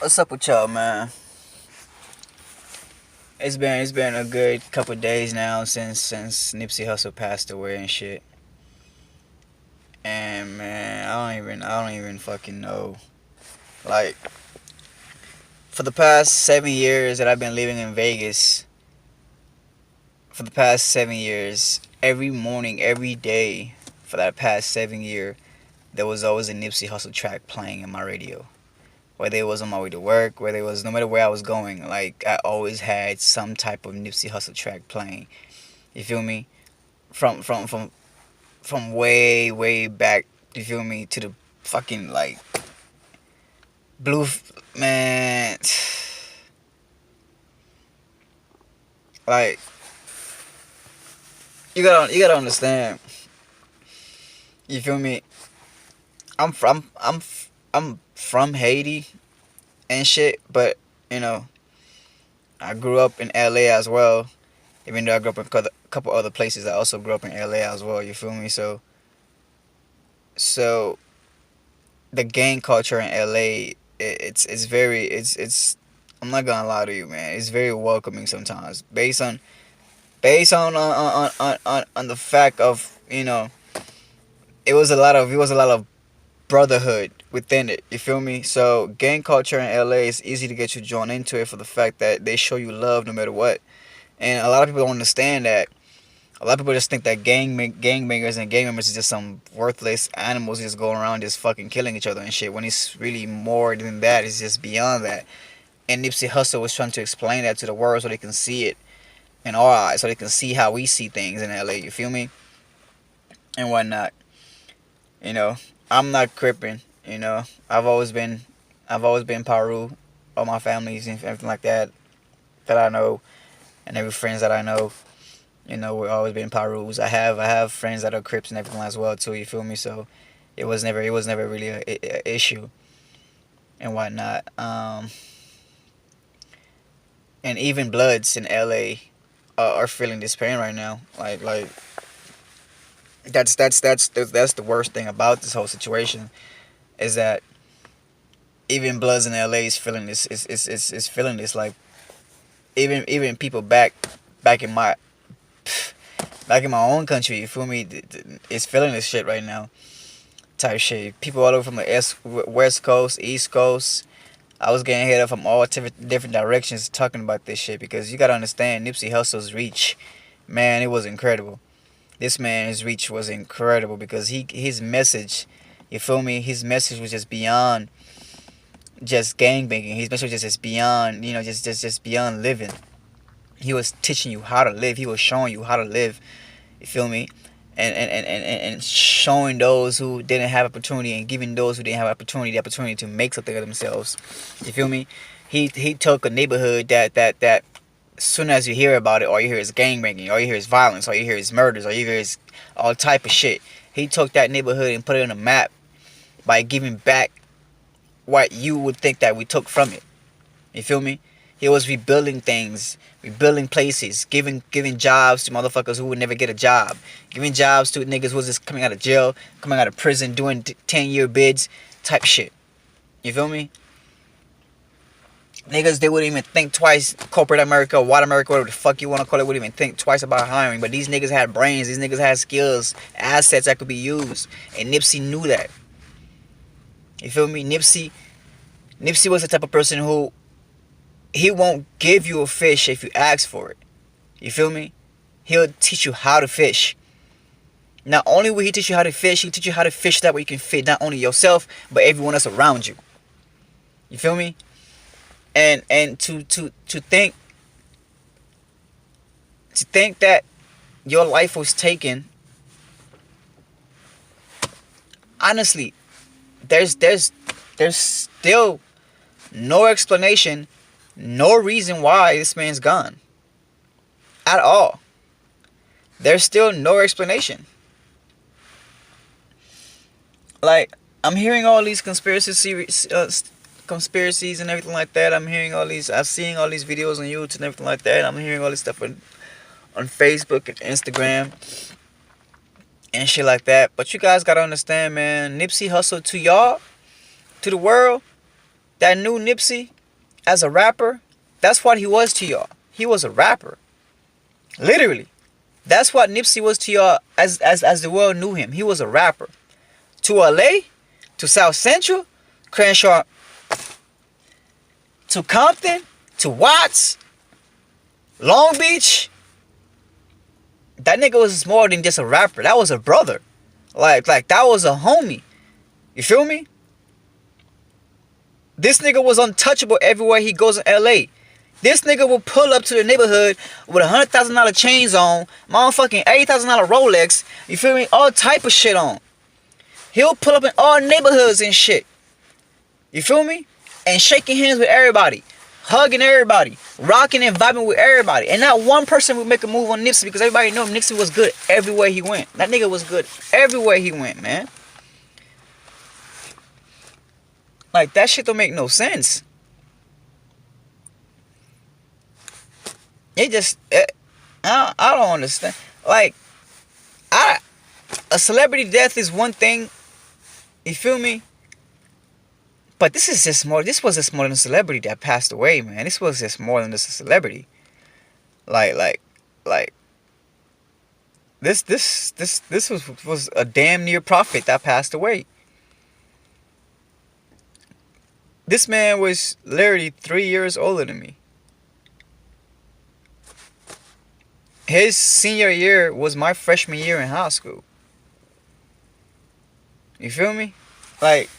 What's up with y'all, man? It's been a good couple days now since Nipsey Hussle passed away and shit. And man, I don't even fucking know. Like for the past 7 years that I've been living in Vegas, for the past 7 years, every morning, every day, for that past 7 year, there was always a Nipsey Hussle track playing in my radio. Whether it was on my way to work, whether it was no matter where I was going, like I always had some type of Nipsey Hussle track playing. You feel me? From from from from way back. You feel me? To the fucking like blue man. Like you gotta understand. You feel me? I'm from Haiti and shit, but you know I grew up in LA as well. Even though I grew up in a couple other places, I also grew up in LA as well. You feel me? So the gang culture in LA, it's very it's I'm not gonna lie to you, man. It's very welcoming sometimes, based on the fact of it was a lot of brotherhood within it. You feel me? So gang culture in LA is easy to get you drawn into it for the fact that they show you love no matter what, and a lot of people don't understand that. A lot of people just think that gang bangers and gang members is just some worthless animals just going around just fucking killing each other and shit. When it's really more than that. It's just beyond that. And Nipsey Hussle was trying to explain that to the world so they can see it in our eyes, so they can see how we see things in LA. You feel me? And whatnot. You know, I'm not cripping. I've always been Peru. All my families and everything like that I know, and every friends that I know. We're always been Parus. I have friends that are Crips and everything as well too. You feel me? So it was never really a issue and whatnot. And even Bloods in LA are feeling this pain right now. Like that's the worst thing about this whole situation is that even Bloods in LA is feeling this. Is feeling this. Like even people back in my back in my own country, you feel me? It's feeling this shit right now, type shit. People all over from the West Coast, East Coast. I was getting hit up from all different directions talking about this shit because you gotta understand Nipsey Hussle's reach, man, it was incredible. This man's reach was incredible because his message, you feel me? His message was just beyond just gangbanging. His message was just beyond, just beyond living. He was teaching you how to live. He was showing you how to live. You feel me? And showing those who didn't have opportunity and giving those who didn't have opportunity the opportunity to make something of themselves. You feel me? He took a neighborhood that as soon as you hear about it, all you hear is gangbanging, all you hear is violence, all you hear is murders, all you hear is all type of shit. He took that neighborhood and put it on a map by giving back what you would think that we took from it. You feel me? He was rebuilding things, rebuilding places, giving jobs to motherfuckers who would never get a job, giving jobs to niggas who was just coming out of jail, coming out of prison, doing 10-year bids, type shit. You feel me? Niggas, they wouldn't even think twice. Corporate America, white America, whatever the fuck you want to call it, wouldn't even think twice about hiring. But these niggas had brains. These niggas had skills, assets that could be used. And Nipsey knew that. You feel me? Nipsey was the type of person who he won't give you a fish if you ask for it. You feel me? He'll teach you how to fish. Not only will he teach you how to fish, he'll teach you how to fish that way you can fit not only yourself, but everyone else around you. You feel me? And to think that your life was taken, honestly, there's still no explanation, no reason why this man's gone. At all. There's still no explanation. Like, I'm hearing all these conspiracies and everything like that. I'm seeing all these videos on YouTube and everything like that. I'm hearing all this stuff on Facebook and Instagram and shit like that. But you guys gotta understand, man. Nipsey Hussle to y'all, to the world, that knew Nipsey as a rapper, that's what he was to y'all. He was a rapper. Literally. That's what Nipsey was to y'all as the world knew him. He was a rapper. To LA, to South Central, Crenshaw, to Compton, to Watts, Long Beach. That nigga was more than just a rapper. That was a brother. Like that was a homie. You feel me? This nigga was untouchable everywhere he goes in LA. This nigga will pull up to the neighborhood with $100,000 chains on, motherfucking $80,000 Rolex, you feel me? All type of shit on. He'll pull up in all neighborhoods and shit. You feel me? And shaking hands with everybody. Hugging everybody. Rocking and vibing with everybody. And not one person would make a move on Nipsey because everybody know Nipsey was good everywhere he went. That nigga was good everywhere he went, man. Like, that shit don't make no sense. It just, I don't understand. Like, a celebrity death is one thing. You feel me? But this is just more. This was just more than a celebrity that passed away, man. This was just more than just a celebrity. Like, this was a damn near prophet that passed away. This man was literally 3 years older than me. His senior year was my freshman year in high school. You feel me? Like,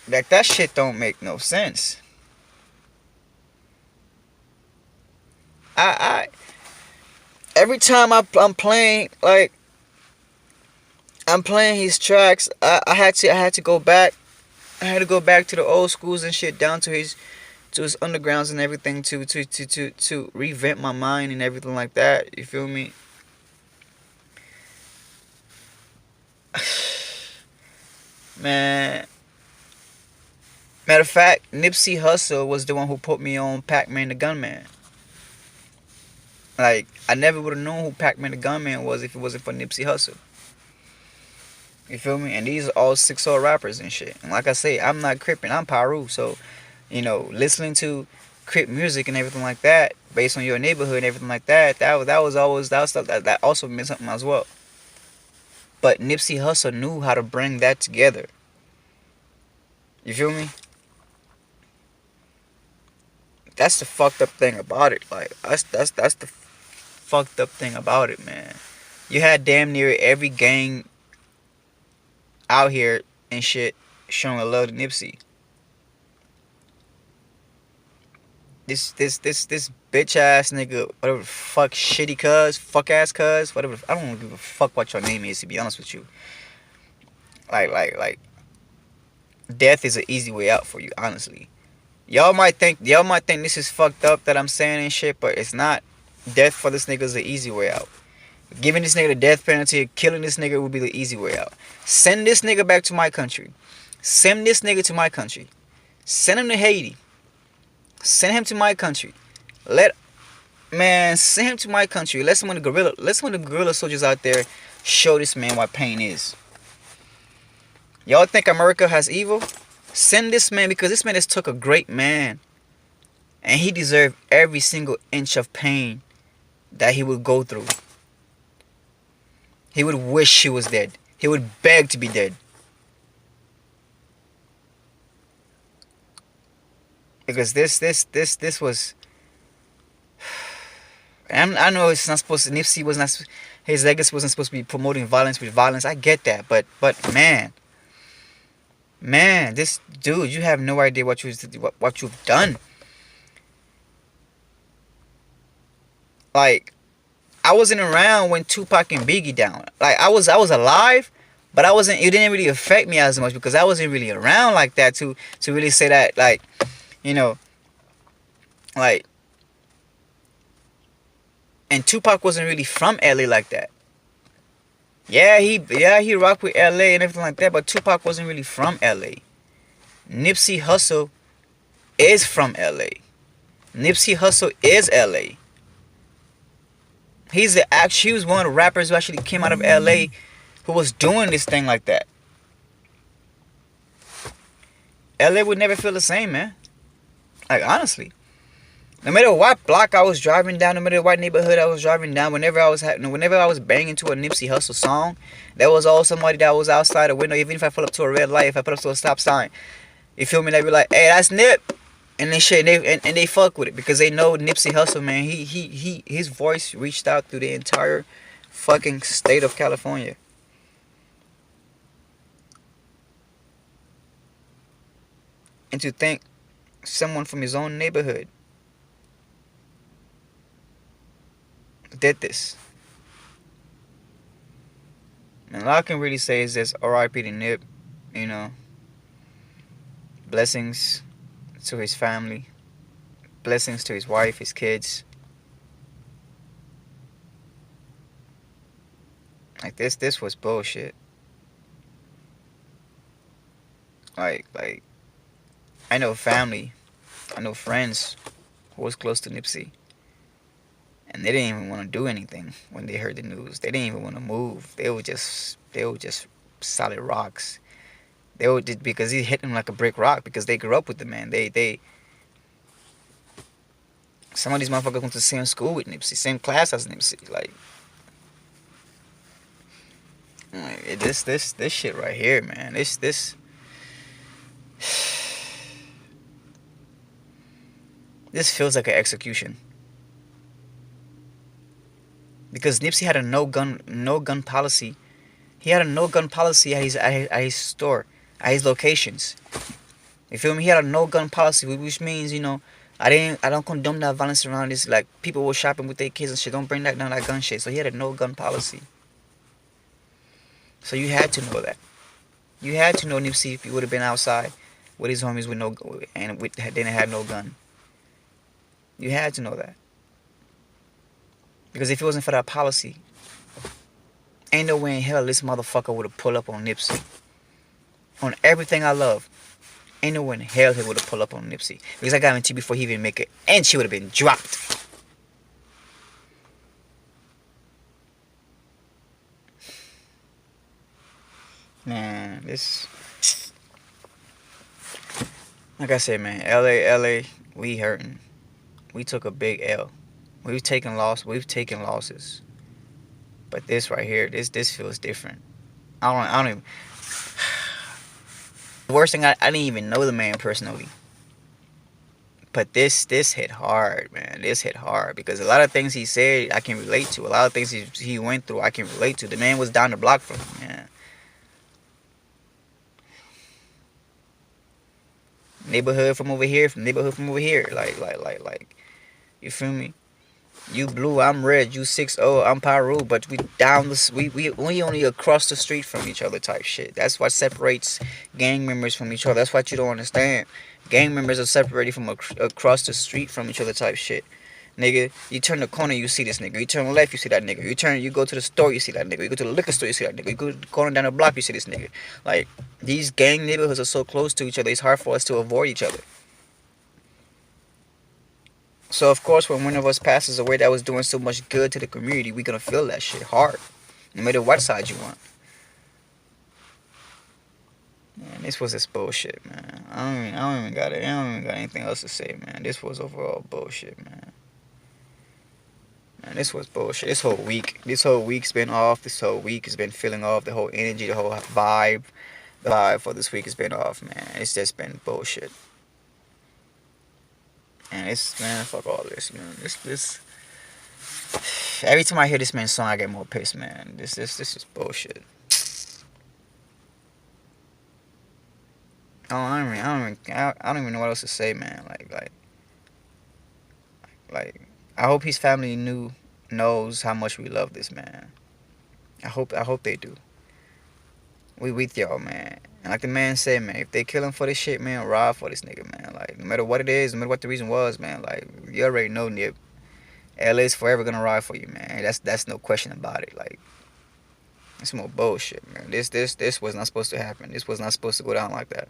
that shit don't make no sense. I every time I'm playing, like, I'm playing his tracks, I had to go back. I had to go back to the old schools and shit, down to his undergrounds and everything, to revamp my mind and everything like that. You feel me? Man. Matter of fact, Nipsey Hussle was the one who put me on Pac-Man the Gunman. Like, I never would have known who Pac-Man the Gunman was if it wasn't for Nipsey Hussle. You feel me? And these are all 6-0 rappers and shit. And like I say, I'm not Crippin', I'm Paru. So, you know, listening to Crip music and everything like that, based on your neighborhood and everything like that, that was stuff that also meant something as well. But Nipsey Hussle knew how to bring that together. You feel me? That's the fucked up thing about it. Like, that's the fucked up thing about it, man. You had damn near every gang out here and shit showing a love to Nipsey. This bitch ass nigga, whatever the fuck, shitty cuz, fuck ass cuz, whatever. I don't give a fuck what your name is, to be honest with you. Like, death is an easy way out for you, honestly. Y'all might think this is fucked up that I'm saying and shit, but it's not. Death for this nigga is the easy way out. Giving this nigga the death penalty, killing this nigga would be the easy way out. Send this nigga back to my country. Send this nigga to my country. Send him to Haiti. Send him to my country. Send him to my country. Let some of the guerrilla soldiers out there show this man what pain is. Y'all think America has evil? Send this man, because this man has took a great man. And he deserved every single inch of pain that he would go through. He would wish he was dead. He would beg to be dead. Because this was... I know it's not supposed to... Nipsey was not... His legacy wasn't supposed to be promoting violence with violence. I get that. But man... Man, this dude, you have no idea what you've done. Like, I wasn't around when Tupac and Biggie down. Like, I was alive, but I wasn't. It didn't really affect me as much because I wasn't really around like that to really say that, like, you know, like. And Tupac wasn't really from LA like that. Yeah, he rocked with LA and everything like that, but Tupac wasn't really from LA. Nipsey Hussle is from LA. Nipsey Hussle is LA. He was one of the rappers who actually came out of LA who was doing this thing like that, LA would never feel the same, man. Like, honestly. No matter what block I was driving down, no matter what neighborhood I was driving down, whenever I was banging to a Nipsey Hussle song, there was always somebody that was outside the window. Even if I pull up to a red light, if I pull up to a stop sign, you feel me? They be like, "Hey, that's Nip," and they shit, and they fuck with it because they know Nipsey Hussle, man. His voice reached out through the entire fucking state of California. And to think someone from his own neighborhood did this. And all I can really say is this: R.I.P. to Nip. You know, blessings to his family, blessings to his wife, his kids. Like this was bullshit. Like I know family, I know friends who was close to Nipsey, and they didn't even want to do anything when they heard the news. They didn't even want to move. They were just solid rocks. They were just, because he hit them like a brick rock because they grew up with the man. They some of these motherfuckers went to the same school with Nipsey, same class as Nipsey. Like this shit right here, man. This feels like an execution. Because Nipsey had a no gun policy. He had a no gun policy at his store, at his locations. You feel me? He had a no gun policy, which means, I don't condone that violence around this. Like, people were shopping with their kids and shit. Don't bring that down, that gun shit. So he had a no gun policy. So you had to know that. You had to know Nipsey if he would have been outside with his homies with no, and didn't have no gun. You had to know that. Because if it wasn't for that policy, ain't no way in hell this motherfucker would have pulled up on Nipsey. On everything I love, ain't no way in hell he would have pulled up on Nipsey. Because I guarantee before he even make it, and she would have been dropped. Man, this... Like I said, man, LA, we hurting. We took a big L. We've taken losses. But this right here, this feels different. I don't even... The worst thing, I didn't even know the man personally. But this hit hard, man. This hit hard. Because a lot of things he said, I can relate to. A lot of things he went through, I can relate to. The man was down the block from him, man. Neighborhood from over here, like, you feel me? You blue, I'm red. You 6-0, I'm Pyru. But we down this, we only across the street from each other type shit. That's what separates gang members from each other. That's what you don't understand. Gang members are separated from across the street from each other type shit. Nigga, you turn the corner, you see this nigga. You turn left, you see that nigga. You go to the store, you see that nigga. You go to the liquor store, you see that nigga. You go to the corner down the block, you see this nigga. Like, these gang neighborhoods are so close to each other, it's hard for us to avoid each other. So, of course, when one of us passes away that was doing so much good to the community, we gonna feel that shit hard. No matter what side you want. Man, this was just bullshit, man. I don't even got anything else to say, man. This was overall bullshit, man. Man, this was bullshit. This whole week's been off. This whole week has been feeling off. The whole energy, the whole vibe. The vibe for this week has been off, man. It's just been bullshit. And man, fuck all this, man. This. Every time I hear this man's song, I get more pissed, man. This is bullshit. I don't even know what else to say, man. Like, I hope his family knows how much we love this man. I hope they do. We with y'all, man. And like the man said, man, if they kill him for this shit, man, ride for this nigga, man. Like, no matter what it is, no matter what the reason was, man, like, you already know, Nip. LA's forever gonna ride for you, man. That's no question about it. Like, it's more bullshit, man. This was not supposed to happen. This was not supposed to go down like that.